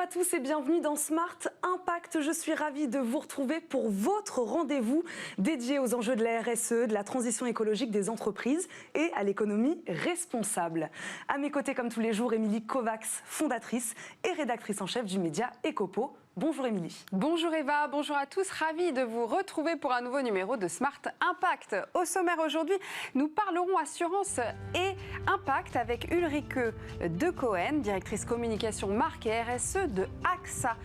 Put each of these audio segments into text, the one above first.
à tous et bienvenue dans Smart Impact. Je suis ravie de vous retrouver pour votre rendez-vous dédié aux enjeux de la RSE, de la transition écologique des entreprises et à l'économie responsable. À mes côtés, comme tous les jours, Émilie Kovacs, fondatrice et rédactrice en chef du média Ecopo. Bonjour Émilie. Bonjour Eva, bonjour à tous, ravie de vous retrouver pour un nouveau numéro de Smart Impact. Au sommaire aujourd'hui, nous parlerons assurance et impact avec Ulrike De Cohen, directrice communication marque et RSE de AXA.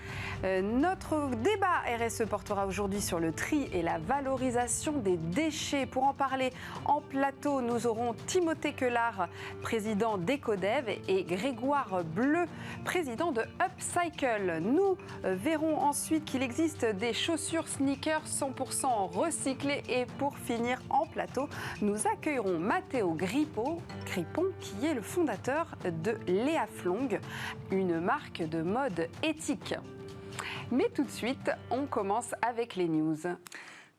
Notre débat RSE portera aujourd'hui sur le tri et la valorisation des déchets. Pour en parler en plateau, nous aurons Timothée Quelard, président d'Ecodev, et Grégoire Bleu, président de Upcycle. Nous verrons ensuite qu'il existe des chaussures sneakers 100% recyclées. Et pour finir en plateau, nous accueillerons Matteo Gripon, qui est le fondateur de Léa Flong, une marque de mode éthique. Mais tout de suite, on commence avec les news.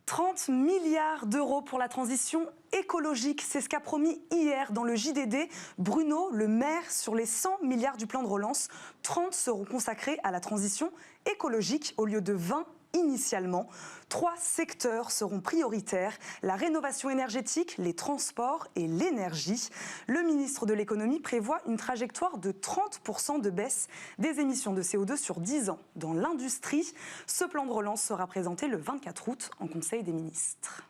30 milliards d'euros pour la transition écologique, c'est ce qu'a promis hier dans le JDD Bruno Le Maire. Sur les 100 milliards du plan de relance, 30 seront consacrés à la transition écologique au lieu de 20 initialement. 3 secteurs seront prioritaires: la rénovation énergétique, les transports et l'énergie. Le ministre de l'économie prévoit une trajectoire de 30% de baisse des émissions de CO2 sur 10 ans dans l'industrie. Ce plan de relance sera présenté le 24 août en Conseil des ministres.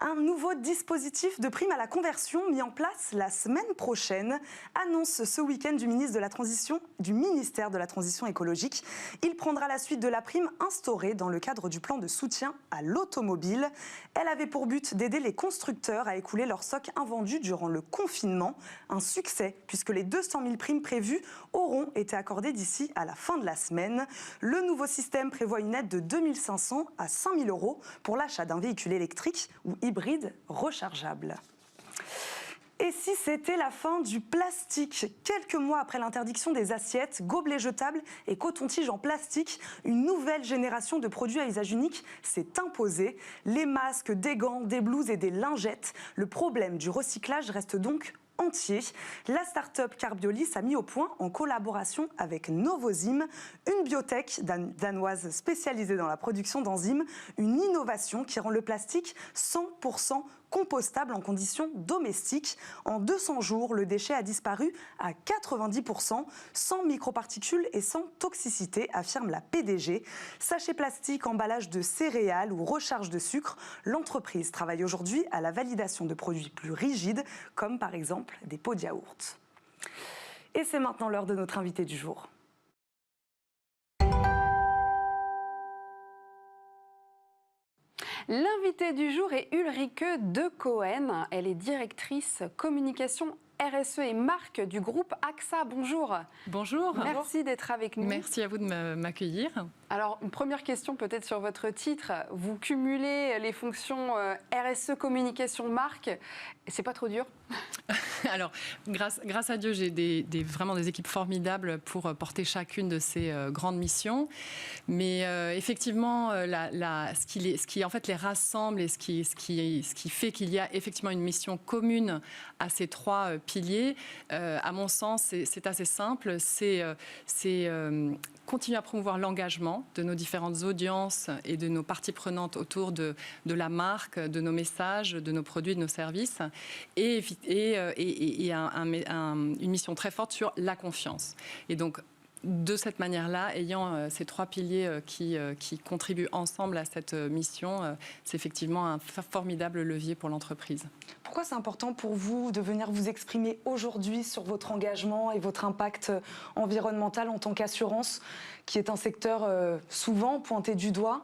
Un nouveau dispositif de prime à la conversion mis en place la semaine prochaine, annonce ce week-end du ministère de la Transition écologique. Il prendra la suite de la prime instaurée dans le cadre du plan de soutien à l'automobile. Elle avait pour but d'aider les constructeurs à écouler leur stock invendu durant le confinement. Un succès, puisque les 200 000 primes prévues auront été accordées d'ici à la fin de la semaine. Le nouveau système prévoit une aide de 2 500 à 5 000 euros pour l'achat d'un véhicule électrique ou hybride rechargeable. Et si c'était la fin du plastique? Quelques mois après l'interdiction des assiettes, gobelets jetables et coton-tiges en plastique, une nouvelle génération de produits à usage unique s'est imposée. Les masques, des gants, des blouses et des lingettes. Le problème du recyclage reste donc entier. La start-up Carbiolis a mis au point, en collaboration avec Novozymes, une biotech danoise spécialisée dans la production d'enzymes, une innovation qui rend le plastique 100% compostable en conditions domestiques. En 200 jours, le déchet a disparu à 90%, sans microparticules et sans toxicité, affirme la PDG. Sachets plastiques, emballage de céréales ou recharge de sucre, l'entreprise travaille aujourd'hui à la validation de produits plus rigides, comme par exemple des pots de yaourt. Et c'est maintenant l'heure de notre invité du jour. L'invitée du jour est Ulrike De Cohen. Elle est directrice communication RSE et marque du groupe AXA. Bonjour. Bonjour. Merci d'être avec nous. Merci à vous de m'accueillir. Alors, une première question peut-être sur votre titre. Vous cumulez les fonctions RSE, communication, marque. C'est pas trop dur? Alors, grâce à Dieu, j'ai vraiment des équipes formidables pour porter chacune de ces grandes missions. Mais effectivement, ce qui en fait les rassemble et ce qui fait qu'il y a effectivement une mission commune à ces 3 piliers, à mon sens, c'est assez simple. C'est continuer à promouvoir l'engagement de nos différentes audiences et de nos parties prenantes autour de la marque, de nos messages, de nos produits, de nos services, et une mission très forte sur la confiance. Et donc, de cette manière-là, ayant ces 3 piliers qui contribuent ensemble à cette mission, c'est effectivement un formidable levier pour l'entreprise. Pourquoi c'est important pour vous de venir vous exprimer aujourd'hui sur votre engagement et votre impact environnemental en tant qu'assurance, qui est un secteur souvent pointé du doigt?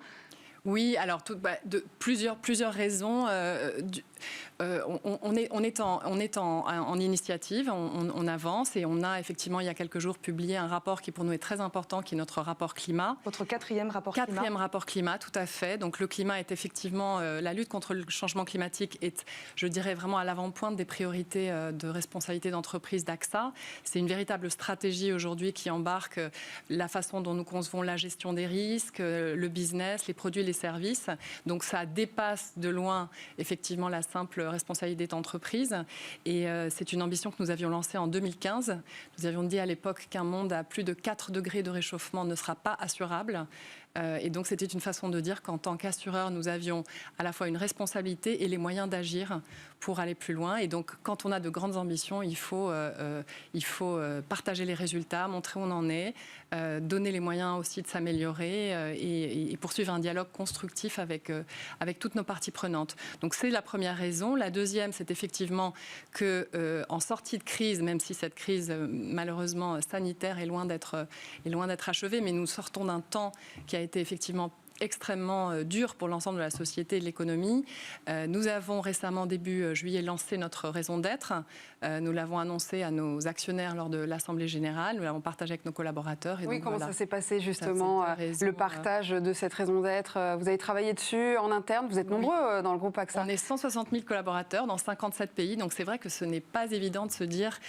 Oui, alors de plusieurs raisons. On est en initiative, on avance, et on a effectivement il y a quelques jours publié un rapport qui pour nous est très important, qui est notre rapport climat. Votre 4e rapport climat. 4e rapport climat, tout à fait. Donc le climat est effectivement, la lutte contre le changement climatique est, je dirais, vraiment à l'avant-pointe des priorités de responsabilité d'entreprise d'AXA. C'est une véritable stratégie aujourd'hui qui embarque la façon dont nous concevons la gestion des risques, le business, les produits, les services. Donc ça dépasse de loin effectivement la simple responsabilité d'entreprise. Et c'est une ambition que nous avions lancée en 2015. Nous avions dit à l'époque qu'un monde à plus de 4 degrés de réchauffement ne sera pas assurable. Et donc, c'était une façon de dire qu'en tant qu'assureur, nous avions à la fois une responsabilité et les moyens d'agir pour aller plus loin. Et donc, quand on a de grandes ambitions, il faut partager les résultats, montrer où on en est, donner les moyens aussi de s'améliorer et poursuivre un dialogue constructif avec toutes nos parties prenantes. Donc, c'est la première raison. La deuxième, c'est effectivement qu'en sortie de crise, même si cette crise, malheureusement, sanitaire est loin d'être achevée, mais nous sortons d'un temps qui a été effectivement extrêmement dur pour l'ensemble de la société et de l'économie. Nous avons récemment, début juillet, lancé notre raison d'être. Nous l'avons annoncé à nos actionnaires lors de l'Assemblée générale. Nous l'avons partagé avec nos collaborateurs. Et oui, donc, comment voilà. Ça s'est passé justement, le partage de cette raison d'être? Vous avez travaillé dessus en interne? Vous êtes nombreux dans le groupe AXA. On est 160 000 collaborateurs dans 57 pays. Donc c'est vrai que ce n'est pas évident de se dire...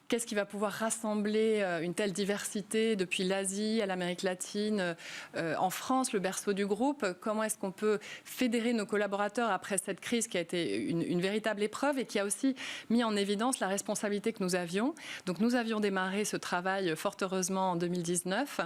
Qu'est-ce qui va pouvoir rassembler une telle diversité depuis l'Asie à l'Amérique latine, en France, le berceau du groupe? Comment est-ce qu'on peut fédérer nos collaborateurs après cette crise qui a été une véritable épreuve et qui a aussi mis en évidence la responsabilité que nous avions? Donc nous avions démarré ce travail fort heureusement en 2019,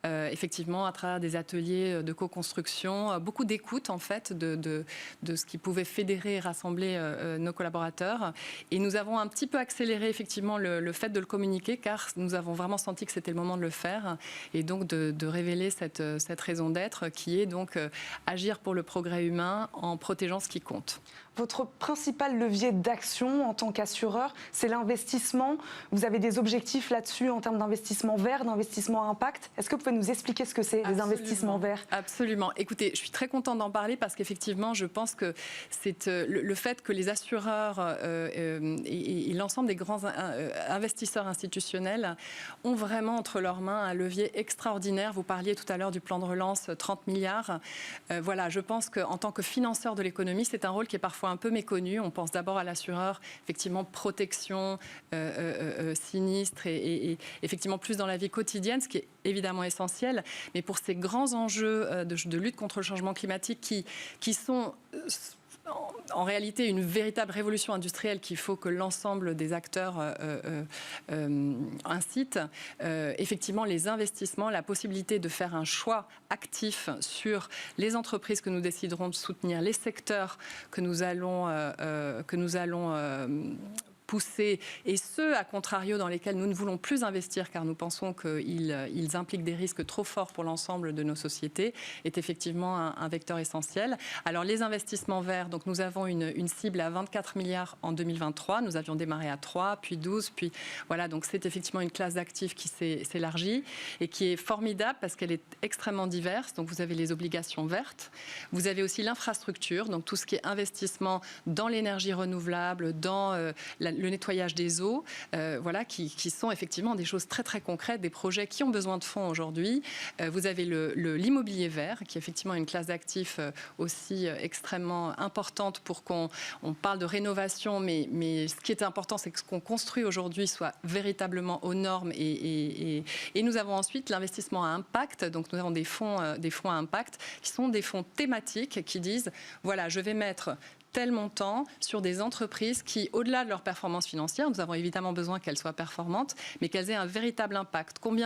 effectivement à travers des ateliers de co-construction, beaucoup d'écoute en fait de ce qui pouvait fédérer et rassembler nos collaborateurs. Et nous avons un petit peu accéléré effectivement le fait de le communiquer, car nous avons vraiment senti que c'était le moment de le faire et donc de révéler cette raison d'être qui est donc agir pour le progrès humain en protégeant ce qui compte. Votre principal levier d'action en tant qu'assureur, c'est l'investissement. Vous avez des objectifs là-dessus en termes d'investissement vert, d'investissement à impact. Est-ce que vous pouvez nous expliquer ce que c'est, les investissements verts? Absolument. Écoutez, je suis très contente d'en parler parce qu'effectivement, je pense que c'est le fait que les assureurs et l'ensemble des grands investisseurs institutionnels ont vraiment entre leurs mains un levier extraordinaire. Vous parliez tout à l'heure du plan de relance, 30 milliards. Voilà, je pense qu'en tant que financeur de l'économie, c'est un rôle qui est parfois un peu méconnu. On pense d'abord à l'assureur, effectivement, protection, sinistre et effectivement plus dans la vie quotidienne, ce qui est évidemment essentiel. Mais pour ces grands enjeux de lutte contre le changement climatique qui sont... en réalité, une véritable révolution industrielle qu'il faut que l'ensemble des acteurs incitent. Effectivement, les investissements, la possibilité de faire un choix actif sur les entreprises que nous déciderons de soutenir, les secteurs que nous allons pousser, et ceux, à contrario, dans lesquels nous ne voulons plus investir car nous pensons qu'ils impliquent des risques trop forts pour l'ensemble de nos sociétés, est effectivement un vecteur essentiel. Alors, les investissements verts, donc nous avons une cible à 24 milliards en 2023. Nous avions démarré à 3, puis 12, puis voilà. Donc, c'est effectivement une classe d'actifs qui s'élargit et qui est formidable parce qu'elle est extrêmement diverse. Donc, vous avez les obligations vertes. Vous avez aussi l'infrastructure, donc tout ce qui est investissement dans l'énergie renouvelable, dans le nettoyage des eaux, voilà, qui sont effectivement des choses très très concrètes, des projets qui ont besoin de fonds aujourd'hui. Vous avez l'immobilier vert, qui est effectivement une classe d'actifs aussi extrêmement importante pour qu'on parle de rénovation, mais ce qui est important, c'est que ce qu'on construit aujourd'hui soit véritablement aux normes. Et nous avons ensuite l'investissement à impact, donc nous avons des fonds à impact, qui sont des fonds thématiques qui disent, voilà, je vais mettre tel montant sur des entreprises qui, au-delà de leur performance financière, nous avons évidemment besoin qu'elles soient performantes, mais qu'elles aient un véritable impact. Quel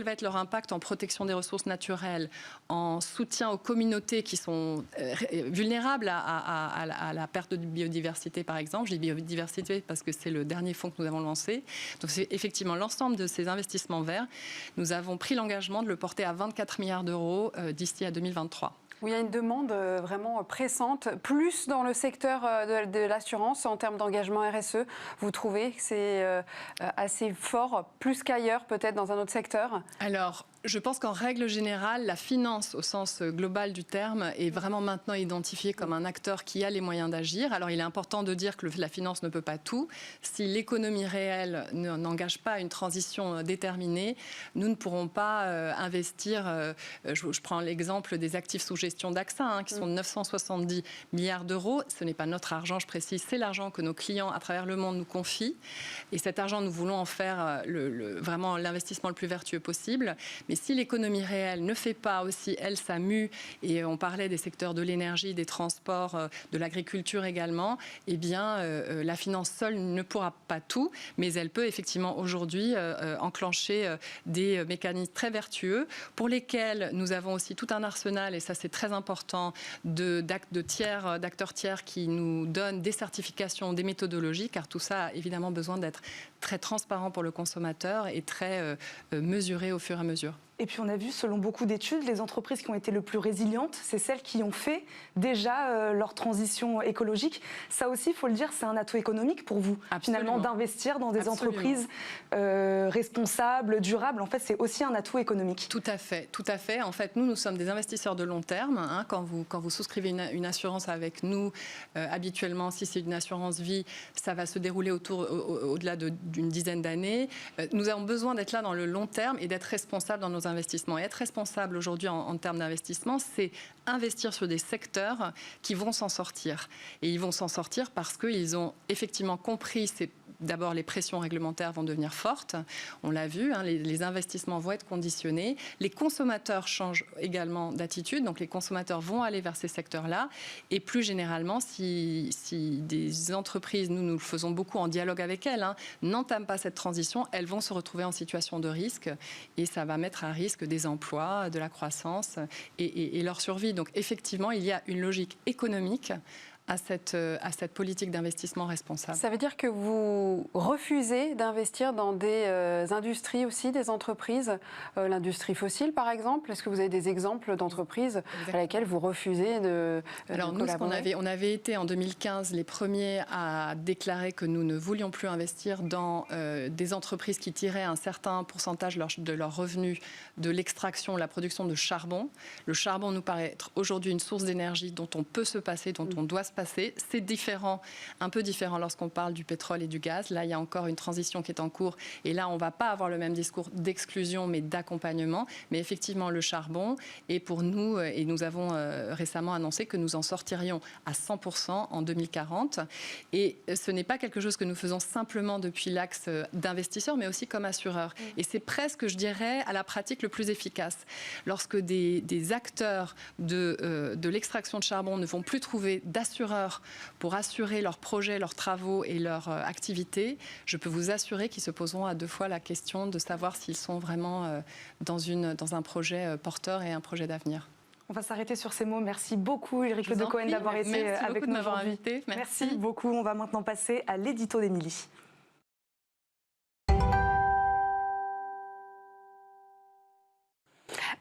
va être leur impact en protection des ressources naturelles, en soutien aux communautés qui sont vulnérables à la perte de biodiversité, par exemple. Je dis biodiversité parce que c'est le dernier fonds que nous avons lancé. Donc c'est effectivement l'ensemble de ces investissements verts. Nous avons pris l'engagement de le porter à 24 milliards d'euros d'ici à 2023. Où il y a une demande vraiment pressante, plus dans le secteur de l'assurance en termes d'engagement RSE. Vous trouvez que c'est assez fort, plus qu'ailleurs, peut-être dans un autre secteur? Alors, je pense qu'en règle générale, la finance, au sens global du terme, est vraiment maintenant identifiée comme un acteur qui a les moyens d'agir. Alors, il est important de dire que la finance ne peut pas tout. Si l'économie réelle n'engage pas une transition déterminée, nous ne pourrons pas investir. Je prends l'exemple des actifs sous gestion d'AXA, qui sont de 970 milliards d'euros. Ce n'est pas notre argent, je précise, c'est l'argent que nos clients à travers le monde nous confient. Et cet argent, nous voulons en faire vraiment l'investissement le plus vertueux possible. Mais si l'économie réelle ne fait pas aussi, elle, sa mue, et on parlait des secteurs de l'énergie, des transports, de l'agriculture également, eh bien, la finance seule ne pourra pas tout, mais elle peut effectivement aujourd'hui enclencher des mécanismes très vertueux pour lesquels nous avons aussi tout un arsenal, et ça c'est très important, d'acteurs tiers qui nous donnent des certifications, des méthodologies, car tout ça a évidemment besoin d'être très transparent pour le consommateur et très mesuré au fur et à mesure. Et puis on a vu, selon beaucoup d'études, les entreprises qui ont été le plus résilientes, c'est celles qui ont fait déjà leur transition écologique. Ça aussi, il faut le dire, c'est un atout économique pour vous, finalement, d'investir dans des entreprises responsables, durables. En fait, c'est aussi un atout économique. Tout à fait, tout à fait. En fait, nous sommes des investisseurs de long terme. Hein. Quand vous souscrivez une assurance avec nous, habituellement, si c'est une assurance vie, ça va se dérouler au-delà d'une dizaine d'années. Nous avons besoin d'être là dans le long terme et d'être responsables dans nos investissements. Et être responsable aujourd'hui en termes d'investissement, c'est investir sur des secteurs qui vont s'en sortir. Et ils vont s'en sortir parce qu'ils ont effectivement compris d'abord, les pressions réglementaires vont devenir fortes. On l'a vu, hein, les investissements vont être conditionnés. Les consommateurs changent également d'attitude. Donc, les consommateurs vont aller vers ces secteurs-là. Et plus généralement, si des entreprises, nous le faisons beaucoup en dialogue avec elles, hein, n'entament pas cette transition, elles vont se retrouver en situation de risque. Et ça va mettre à risque des emplois, de la croissance et leur survie. Donc, effectivement, il y a une logique économique à cette politique d'investissement responsable. Ça veut dire que vous refusez d'investir dans des industries aussi, des entreprises, l'industrie fossile par exemple. Est-ce que vous avez des exemples d'entreprises à laquelle vous refusez de Alors nous, on avait été en 2015 les premiers à déclarer que nous ne voulions plus investir dans des entreprises qui tiraient un certain pourcentage de leurs revenus de l'extraction, la production de charbon. Le charbon nous paraît être aujourd'hui une source d'énergie dont on peut se passer, dont on doit se passer. C'est différent, un peu différent lorsqu'on parle du pétrole et du gaz. Là, il y a encore une transition qui est en cours. Et là, on ne va pas avoir le même discours d'exclusion, mais d'accompagnement. Mais effectivement, le charbon est pour nous, et nous avons récemment annoncé que nous en sortirions à 100% en 2040. Et ce n'est pas quelque chose que nous faisons simplement depuis l'axe d'investisseurs, mais aussi comme assureurs. Et c'est presque, je dirais, à la pratique le plus efficace. Lorsque des acteurs de l'extraction de charbon ne vont plus trouver d'assureurs pour assurer leurs projets, leurs travaux et leurs activités, je peux vous assurer qu'ils se poseront à deux fois la question de savoir s'ils sont vraiment dans un projet porteur et un projet d'avenir. On va s'arrêter sur ces mots. Merci beaucoup, Ulrike de Cohen, d'avoir été avec nous aujourd'hui. Merci beaucoup. On va maintenant passer à l'édito d'Émilie.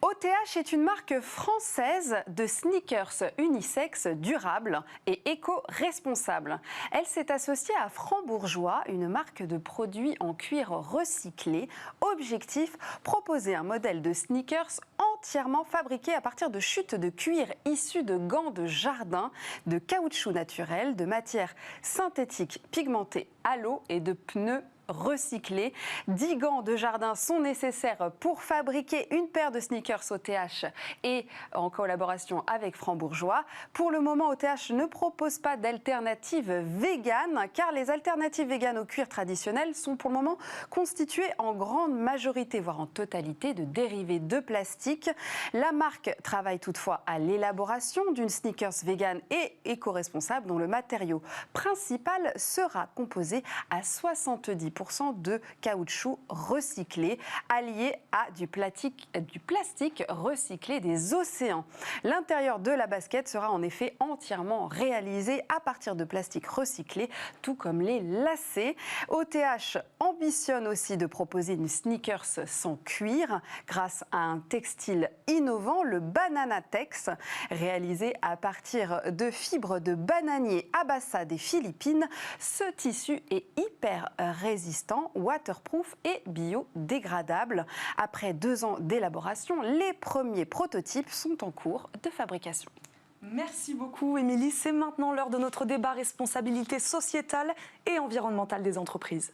OTH est une marque française de sneakers unisex durables et éco-responsables. Elle s'est associée à Franc-Bourgeois, une marque de produits en cuir recyclé. Objectif, proposer un modèle de sneakers entièrement fabriqué à partir de chutes de cuir issues de gants de jardin, de caoutchouc naturel, de matières synthétiques pigmentées à l'eau et de pneus recyclés. 10 gants de jardin sont nécessaires pour fabriquer une paire de sneakers OTH et en collaboration avec Franc-Bourgeois. Pour le moment, OTH ne propose pas d'alternative végane car les alternatives véganes au cuir traditionnel sont pour le moment constituées en grande majorité, voire en totalité, de dérivés de plastique. La marque travaille toutefois à l'élaboration d'une sneakers végane et éco-responsable dont le matériau principal sera composé à 70% de caoutchouc recyclé, allié à du plastique recyclé des océans. L'intérieur de la basket sera en effet entièrement réalisé à partir de plastique recyclé, tout comme les lacets. OTH ambitionne aussi de proposer une sneakers sans cuir grâce à un textile innovant, le Bananatex, réalisé à partir de fibres de bananier Abassa des Philippines. Ce tissu est hyper résistant, waterproof et biodégradable. Après 2 ans d'élaboration, les premiers prototypes sont en cours de fabrication. Merci beaucoup, Émilie. C'est maintenant l'heure de notre débat responsabilité sociétale et environnementale des entreprises.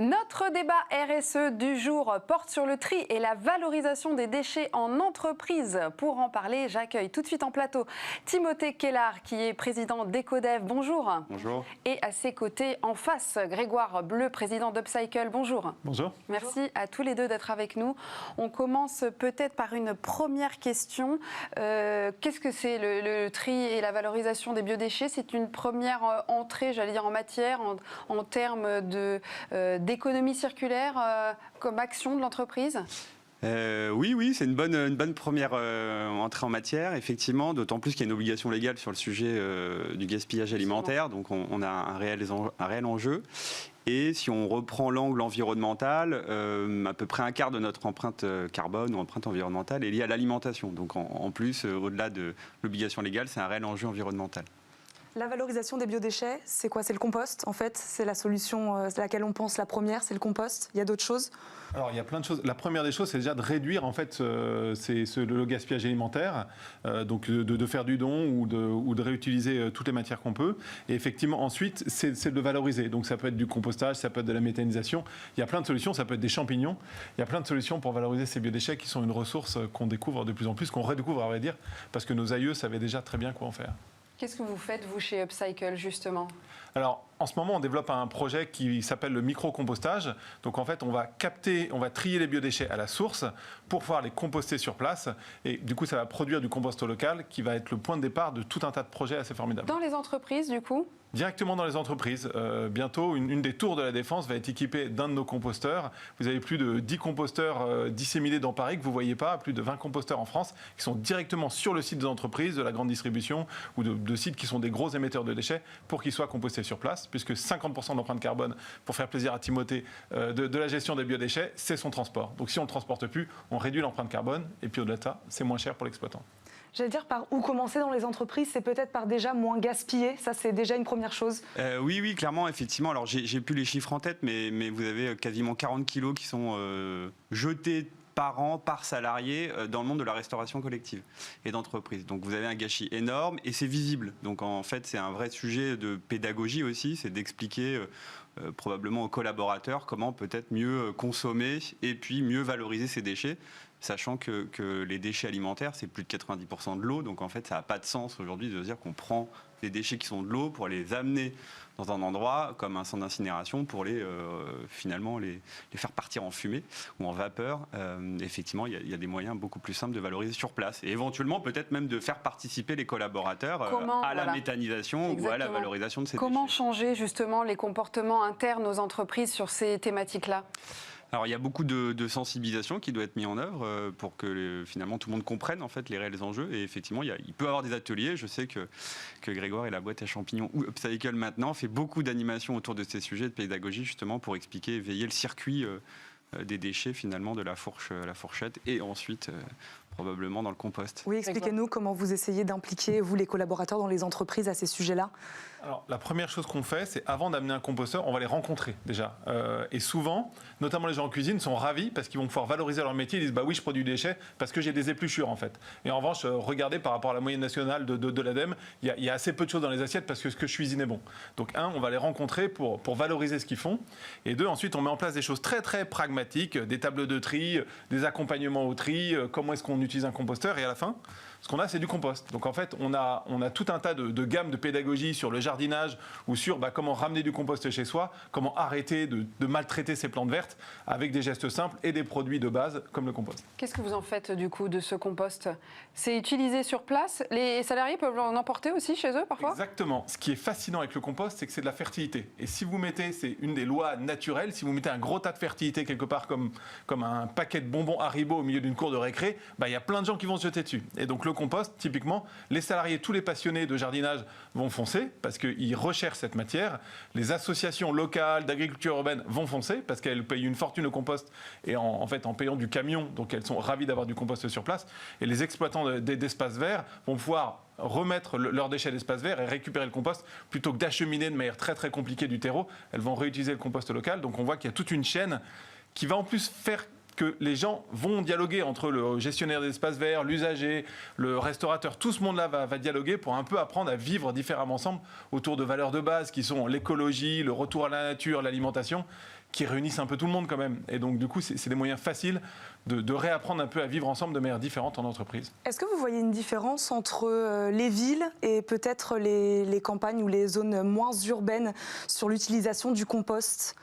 Notre débat RSE du jour porte sur le tri et la valorisation des déchets en entreprise. Pour en parler, j'accueille tout de suite en plateau Timothée Kellard, qui est président d'Ecodev. Bonjour. Bonjour. Et à ses côtés, en face, Grégoire Bleu, président d'Upcycle. Bonjour. Bonjour. Merci à tous les deux d'être avec nous. On commence peut-être par une première question. Qu'est-ce que c'est le tri et la valorisation des biodéchets? C'est une première entrée, j'allais dire, en matière, en termes d'économie circulaire comme action de l'entreprise? Oui, c'est une bonne première entrée en matière, effectivement, d'autant plus qu'il y a une obligation légale sur le sujet du gaspillage alimentaire, donc on a un réel enjeu. Et si on reprend l'angle environnemental, à peu près un quart de notre empreinte carbone ou empreinte environnementale est liée à l'alimentation. Donc en plus, au-delà de l'obligation légale, c'est un réel enjeu environnemental. La valorisation des biodéchets, c'est quoi? C'est le compost, en fait? C'est la solution à laquelle on pense la première, c'est le compost? Il y a d'autres choses? Alors, il y a plein de choses. La première des choses, c'est déjà de réduire en fait le gaspillage alimentaire, donc de faire du don ou de réutiliser toutes les matières qu'on peut. Et effectivement, ensuite, c'est de valoriser. Donc, ça peut être du compostage, ça peut être de la méthanisation. Il y a plein de solutions. Ça peut être des champignons. Il y a plein de solutions pour valoriser ces biodéchets qui sont une ressource qu'on découvre de plus en plus, qu'on redécouvre, à vrai dire, parce que nos aïeux savaient déjà très bien quoi en faire. Qu'est-ce que vous faites, vous, chez Upcycle, justement? Alors, en ce moment, on développe un projet qui s'appelle le micro-compostage. Donc, en fait, on va trier les biodéchets à la source pour pouvoir les composter sur place. Et du coup, ça va produire du compost local qui va être le point de départ de tout un tas de projets assez formidables. Dans les entreprises, du coup? Directement dans les entreprises. Bientôt, une des tours de la Défense va être équipée d'un de nos composteurs. Vous avez plus de 10 composteurs disséminés dans Paris que vous ne voyez pas, plus de 20 composteurs en France qui sont directement sur le site des entreprises, de la grande distribution ou de sites qui sont des gros émetteurs de déchets pour qu'ils soient compostés sur place, puisque 50% d'empreinte carbone, pour faire plaisir à Timothée, de la gestion des biodéchets, c'est son transport. Donc si on ne le transporte plus, on réduit l'empreinte carbone et puis au-delà de ça, c'est moins cher pour l'exploitant. J'allais dire, par où commencer dans les entreprises? C'est peut-être par déjà moins gaspiller. Ça, c'est déjà une première chose. Oui, clairement, effectivement. Alors, j'ai plus les chiffres en tête, mais vous avez quasiment 40 kilos qui sont jetés par an, par salarié, dans le monde de la restauration collective et d'entreprise. Donc vous avez un gâchis énorme et c'est visible. Donc en fait, c'est un vrai sujet de pédagogie aussi, c'est d'expliquer probablement aux collaborateurs comment peut-être mieux consommer et puis mieux valoriser ces déchets, sachant que les déchets alimentaires, c'est plus de 90% de l'eau. Donc en fait, ça n'a pas de sens aujourd'hui de dire qu'on prend des déchets qui sont de l'eau pour les amener dans un endroit comme un centre d'incinération pour finalement les faire partir en fumée ou en vapeur. Effectivement, il y a des moyens beaucoup plus simples de valoriser sur place et éventuellement peut-être même de faire participer les collaborateurs à la méthanisation. Exactement. Ou à la valorisation de ces déchets. Comment changer justement les comportements internes aux entreprises sur ces thématiques-là? Alors il y a beaucoup de sensibilisation qui doit être mise en œuvre pour que finalement tout le monde comprenne en fait les réels enjeux. Et effectivement, il peut y avoir des ateliers. Je sais que Grégoire et la boîte à champignons ou Upcycle maintenant fait beaucoup d'animations autour de ces sujets de pédagogie justement pour expliquer et veiller le circuit des déchets finalement de la fourchette et ensuite probablement dans le compost. Oui, expliquez-nous comment vous essayez d'impliquer, vous les collaborateurs, dans les entreprises à ces sujets-là. Alors, la première chose qu'on fait, c'est avant d'amener un composteur, on va les rencontrer déjà. Et souvent, notamment les gens en cuisine, sont ravis parce qu'ils vont pouvoir valoriser leur métier. Ils disent, bah oui, je produis du déchet parce que j'ai des épluchures en fait. Et en revanche, regardez par rapport à la moyenne nationale de l'ADEME, il y a assez peu de choses dans les assiettes parce que ce que je cuisine est bon. Donc on va les rencontrer pour valoriser ce qu'ils font. Et deux, ensuite, on met en place des choses très très pragmatiques, des tables de tri, des accompagnements au tri, comment est-ce qu'on utilise un composteur. Et à la fin, ce qu'on a, c'est du compost. Donc en fait, on a tout un tas de gammes de pédagogie sur le jardinage ou sur comment ramener du compost chez soi, comment arrêter de maltraiter ces plantes vertes avec des gestes simples et des produits de base comme le compost. Qu'est-ce que vous en faites du coup de ce compost? C'est utilisé sur place? Les salariés peuvent en emporter aussi chez eux parfois? Exactement. Ce qui est fascinant avec le compost, c'est que c'est de la fertilité. Et si vous mettez, c'est une des lois naturelles, si vous mettez un gros tas de fertilité quelque part comme un paquet de bonbons Haribo au milieu d'une cour de récré, il y a plein de gens qui vont se jeter dessus. Et donc le compost, typiquement, les salariés, tous les passionnés de jardinage vont foncer parce qu'ils recherchent cette matière. Les associations locales d'agriculture urbaine vont foncer parce qu'elles payent une fortune au compost et en payant du camion, donc elles sont ravies d'avoir du compost sur place. Et les exploitants d'espaces verts vont pouvoir remettre leurs déchets d'espace vert et récupérer le compost plutôt que d'acheminer de manière très très compliquée du terreau. Elles vont réutiliser le compost local. Donc on voit qu'il y a toute une chaîne qui va en plus faire que les gens vont dialoguer entre le gestionnaire des espaces verts, l'usager, le restaurateur. Tout ce monde-là va dialoguer pour un peu apprendre à vivre différemment ensemble autour de valeurs de base qui sont l'écologie, le retour à la nature, l'alimentation, qui réunissent un peu tout le monde quand même. Et donc, du coup, c'est des moyens faciles de réapprendre un peu à vivre ensemble de manière différente en entreprise. Est-ce que vous voyez une différence entre les villes et peut-être les campagnes ou les zones moins urbaines sur l'utilisation du compost ?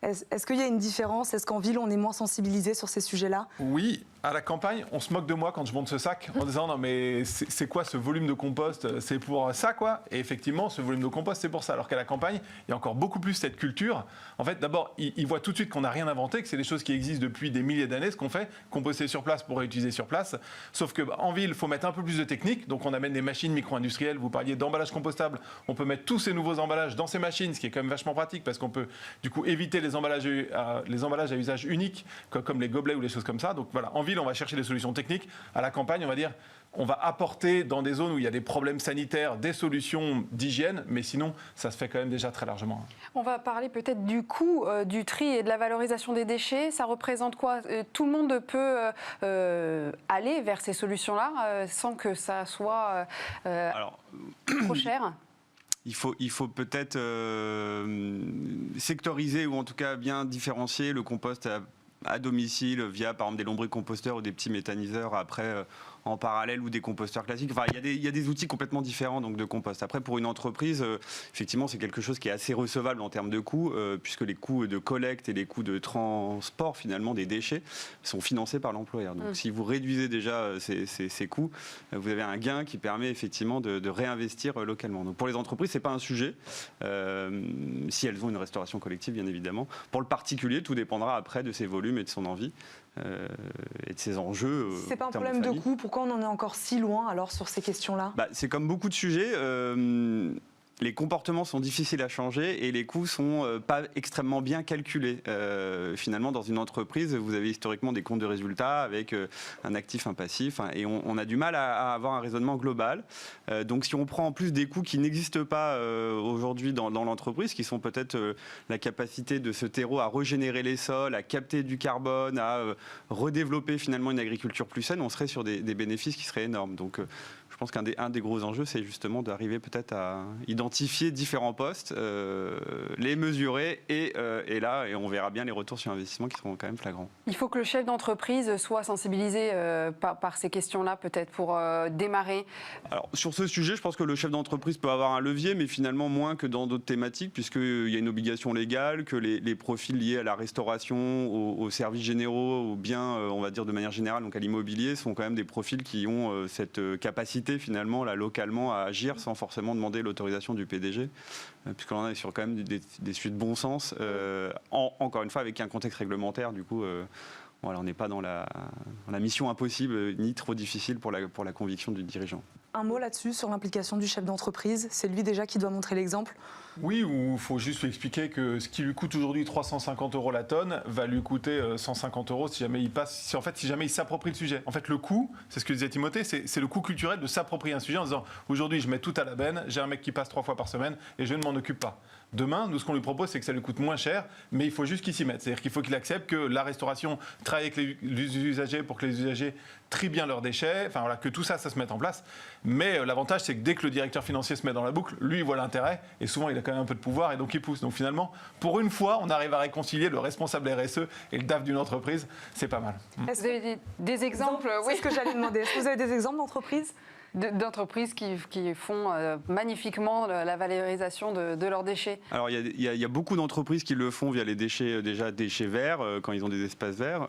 Est-ce qu'il y a une différence ? Est-ce qu'en ville, on est moins sensibilisé sur ces sujets-là ? Oui, à la campagne, on se moque de moi quand je monte ce sac en disant non mais c'est quoi ce volume de compost ? C'est pour ça quoi ? Et effectivement, ce volume de compost, c'est pour ça. Alors qu'à la campagne, il y a encore beaucoup plus cette culture. En fait, d'abord, ils voient tout de suite qu'on n'a rien inventé, que c'est des choses qui existent depuis des milliers d'années, ce qu'on fait, composter sur place pour réutiliser sur place. Sauf qu'en ville, il faut mettre un peu plus de technique. Donc on amène des machines micro-industrielles. Vous parliez d'emballage compostable. On peut mettre tous ces nouveaux emballages dans ces machines, ce qui est quand même vachement pratique parce qu'on peut du coup éviter les emballages à usage unique, comme les gobelets ou les choses comme ça. Donc voilà, en ville, on va chercher des solutions techniques. À la campagne, on va dire, on va apporter dans des zones où il y a des problèmes sanitaires des solutions d'hygiène, mais sinon, ça se fait quand même déjà très largement. On va parler peut-être du coût du tri et de la valorisation des déchets. Ça représente quoi ? Tout le monde peut aller vers ces solutions-là sans que ça soit trop cher ? Il faut peut-être sectoriser ou en tout cas bien différencier le compost à domicile via par exemple des lombricomposteurs ou des petits méthaniseurs après en parallèle ou des composteurs classiques. Enfin, il y a des outils complètement différents donc, de compost. Après, pour une entreprise, effectivement, c'est quelque chose qui est assez recevable en termes de coûts, puisque les coûts de collecte et les coûts de transport finalement des déchets sont financés par l'employeur. Donc, si vous réduisez déjà ces coûts, vous avez un gain qui permet effectivement de réinvestir localement. Donc, pour les entreprises, c'est pas un sujet, si elles ont une restauration collective, bien évidemment. Pour le particulier, tout dépendra après de ses volumes et de son envie. Et de ses enjeux. C'est pas un problème de coût. Pourquoi on en est encore si loin alors sur ces questions-là ? C'est comme beaucoup de sujets. Les comportements sont difficiles à changer et les coûts sont pas extrêmement bien calculés. Finalement, dans une entreprise, vous avez historiquement des comptes de résultats avec un actif, un passif, et on a du mal à avoir un raisonnement global. Donc, si on prend en plus des coûts qui n'existent pas aujourd'hui dans l'entreprise, qui sont peut-être la capacité de ce terreau à régénérer les sols, à capter du carbone, à redévelopper finalement une agriculture plus saine, on serait sur des bénéfices qui seraient énormes. Donc, je pense qu'un des gros enjeux, c'est justement d'arriver peut-être à identifier différents postes, les mesurer et on verra bien les retours sur investissement qui seront quand même flagrants. Il faut que le chef d'entreprise soit sensibilisé par ces questions-là, peut-être, pour démarrer. Alors, sur ce sujet, je pense que le chef d'entreprise peut avoir un levier, mais finalement moins que dans d'autres thématiques, puisqu'il y a une obligation légale, que les profils liés à la restauration, aux services généraux, aux biens, on va dire de manière générale, donc à l'immobilier, sont quand même des profils qui ont cette capacité finalement là localement à agir sans forcément demander l'autorisation du PDG, puisqu'on est sur quand même des sujets de bon sens, encore une fois avec un contexte réglementaire, du coup voilà, on n'est pas dans la mission impossible ni trop difficile pour la conviction du dirigeant. Un mot là-dessus sur l'implication du chef d'entreprise, c'est lui déjà qui doit montrer l'exemple. Oui, ou il faut juste lui expliquer que ce qui lui coûte aujourd'hui 350 € la tonne va lui coûter 150 € si jamais il passe, si jamais il s'approprie le sujet. En fait, le coût, c'est ce que disait Timothée, c'est le coût culturel de s'approprier un sujet en disant aujourd'hui je mets tout à la benne, j'ai un mec qui passe 3 fois par semaine et je ne m'en occupe pas. Demain, nous, ce qu'on lui propose, c'est que ça lui coûte moins cher, mais il faut juste qu'il s'y mette. C'est-à-dire qu'il faut qu'il accepte que la restauration travaille avec les usagers pour que les usagers trient bien leurs déchets, enfin voilà, que tout ça se mette en place. Mais l'avantage, c'est que dès que le directeur financier se met dans la boucle, lui, il voit l'intérêt, et souvent, il a quand même un peu de pouvoir, et donc il pousse. Donc finalement, pour une fois, on arrive à réconcilier le responsable RSE et le DAF d'une entreprise, c'est pas mal. Est-ce que vous avez des exemples? Oui, c'est ce que j'allais demander. Est-ce que vous avez des exemples d'entreprises d'entreprises qui font magnifiquement la valorisation de leurs déchets? Alors il y a beaucoup d'entreprises qui le font via les déchets, déchets verts, quand ils ont des espaces verts.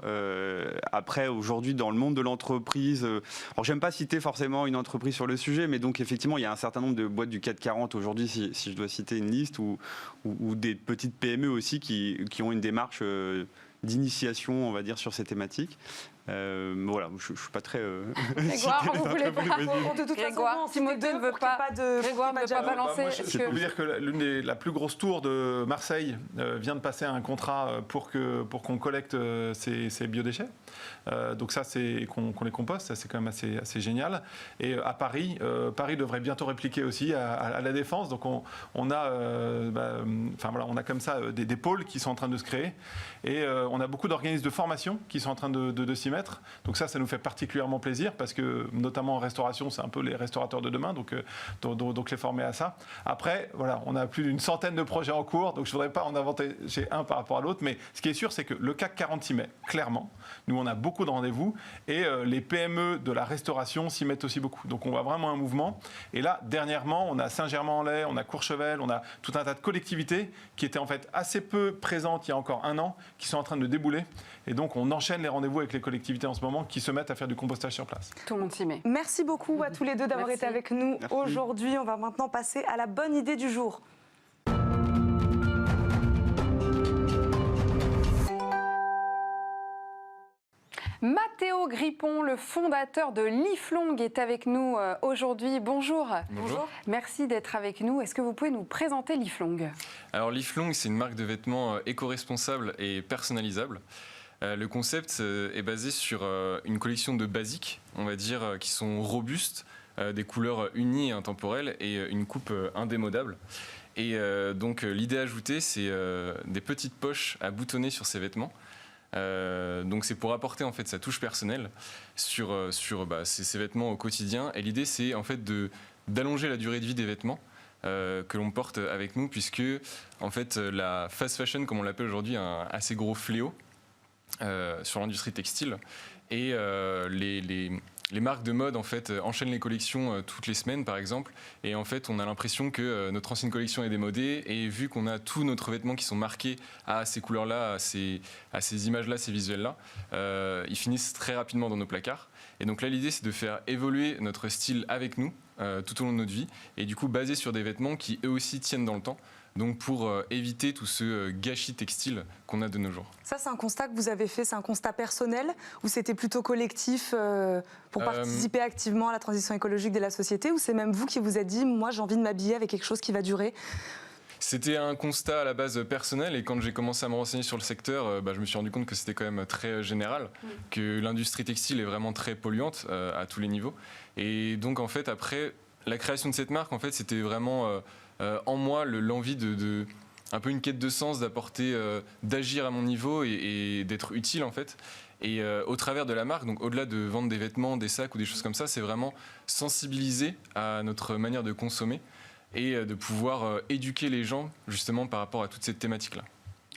Après, aujourd'hui, dans le monde de l'entreprise, alors j'aime pas citer forcément une entreprise sur le sujet, mais donc effectivement, il y a un certain nombre de boîtes du CAC 40 aujourd'hui, si je dois citer une liste, ou des petites PME aussi qui ont une démarche d'initiation, on va dire, sur ces thématiques. Voilà, je ne suis pas très... Grégoire, vous voulez pas... De toute façon, Timothée ne veut pas balancer. Je peux vous dire que la plus grosse tour de Marseille vient de passer un contrat pour qu'on collecte ces biodéchets. Donc ça, c'est qu'on les composte, ça c'est quand même assez génial. Et à Paris, Paris devrait bientôt répliquer aussi à la Défense. Donc on a comme ça des pôles qui sont en train de se créer. Et on a beaucoup d'organismes de formation qui sont en train de s'y mettre. centimètres. Donc ça nous fait particulièrement plaisir parce que, notamment en restauration, c'est un peu les restaurateurs de demain, donc les former à ça. Après, voilà, on a plus d'une centaine de projets en cours, donc je ne voudrais pas en inventer un par rapport à l'autre, mais ce qui est sûr, c'est que le CAC 40 s'y met, clairement. Nous, on a beaucoup de rendez-vous et les PME de la restauration s'y mettent aussi beaucoup. Donc on voit vraiment un mouvement. Et là, dernièrement, on a Saint-Germain-en-Laye, on a Courchevel, on a tout un tas de collectivités qui étaient en fait assez peu présentes il y a encore un an, qui sont en train de débouler. Et donc, on enchaîne les rendez-vous avec les collectivités en ce moment qui se mettent à faire du compostage sur place. Tout le monde s'y met. Merci beaucoup à tous les deux d'avoir été avec nous aujourd'hui. On va maintenant passer à la bonne idée du jour. Matteo Grippon, le fondateur de Liflong, est avec nous aujourd'hui. Bonjour. Bonjour. Merci d'être avec nous. Est-ce que vous pouvez nous présenter Liflong ? Alors Liflong, c'est une marque de vêtements éco-responsable et personnalisable. Le concept est basé sur une collection de basiques, on va dire, qui sont robustes, des couleurs unies et intemporelles et une coupe indémodable. Et donc l'idée ajoutée, c'est des petites poches à boutonner sur ces vêtements. Donc c'est pour apporter en fait sa touche personnelle sur ces vêtements au quotidien. Et l'idée, c'est en fait d'allonger la durée de vie des vêtements que l'on porte avec nous, puisque en fait la fast fashion, comme on l'appelle aujourd'hui, a un assez gros fléau sur l'industrie textile. Et les marques de mode en fait enchaînent les collections toutes les semaines par exemple, et en fait on a l'impression que notre ancienne collection est démodée, et vu qu'on a tous notre vêtements qui sont marqués à ces couleurs-là, à ces images-là, ces visuels-là, ils finissent très rapidement dans nos placards. Et donc là l'idée, c'est de faire évoluer notre style avec nous tout au long de notre vie, et du coup basé sur des vêtements qui eux aussi tiennent dans le temps. Donc pour éviter tout ce gâchis textile qu'on a de nos jours. Ça, c'est un constat que vous avez fait, c'est un constat personnel ou c'était plutôt collectif pour participer activement à la transition écologique de la société, ou c'est même vous qui vous êtes dit, moi j'ai envie de m'habiller avec quelque chose qui va durer ? C'était un constat à la base personnel, et quand j'ai commencé à me renseigner sur le secteur, je me suis rendu compte que c'était quand même très général, que l'industrie textile est vraiment très polluante à tous les niveaux. Et donc en fait après la création de cette marque, en fait c'était vraiment en moi l'envie de un peu une quête de sens, d'apporter, d'agir à mon niveau et d'être utile en fait. Et au travers de la marque, donc au-delà de vendre des vêtements, des sacs ou des choses comme ça, c'est vraiment sensibiliser à notre manière de consommer et de pouvoir éduquer les gens justement par rapport à toute cette thématique-là.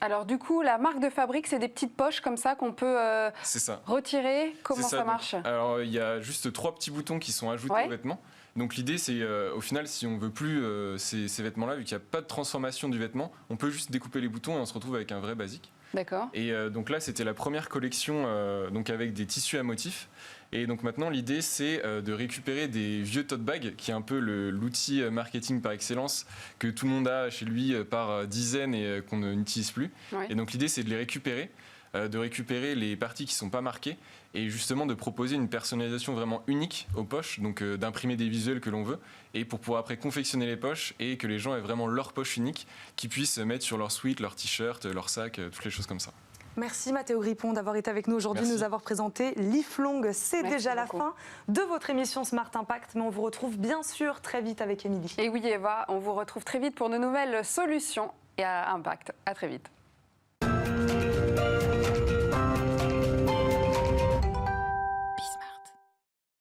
Alors du coup, la marque de fabrique, c'est des petites poches comme ça qu'on peut retirer. Comment ça marche ? Alors il y a juste 3 petits boutons qui sont ajoutés aux vêtements. Donc l'idée, c'est au final, si on veut plus ces vêtements-là, vu qu'il n'y a pas de transformation du vêtement, on peut juste découper les boutons et on se retrouve avec un vrai basique. D'accord. Et donc là, c'était la première collection donc avec des tissus à motifs. Et donc maintenant, l'idée, c'est de récupérer des vieux tote bags, qui est un peu l'outil marketing par excellence que tout le monde a chez lui par dizaines et qu'on n'utilise plus. Ouais. Et donc l'idée, c'est de les récupérer les parties qui ne sont pas marquées, et justement de proposer une personnalisation vraiment unique aux poches, donc d'imprimer des visuels que l'on veut, et pour pouvoir après confectionner les poches et que les gens aient vraiment leur poche unique, qu'ils puissent mettre sur leur sweat, leur t-shirt, leur sac, toutes les choses comme ça. Merci Matteo Grippon d'avoir été avec nous aujourd'hui, nous avoir présenté Liflong. C'est déjà la fin de votre émission Smart Impact, mais on vous retrouve bien sûr très vite avec Émilie. Et oui Eva, on vous retrouve très vite pour de nouvelles solutions et à Impact. À très vite.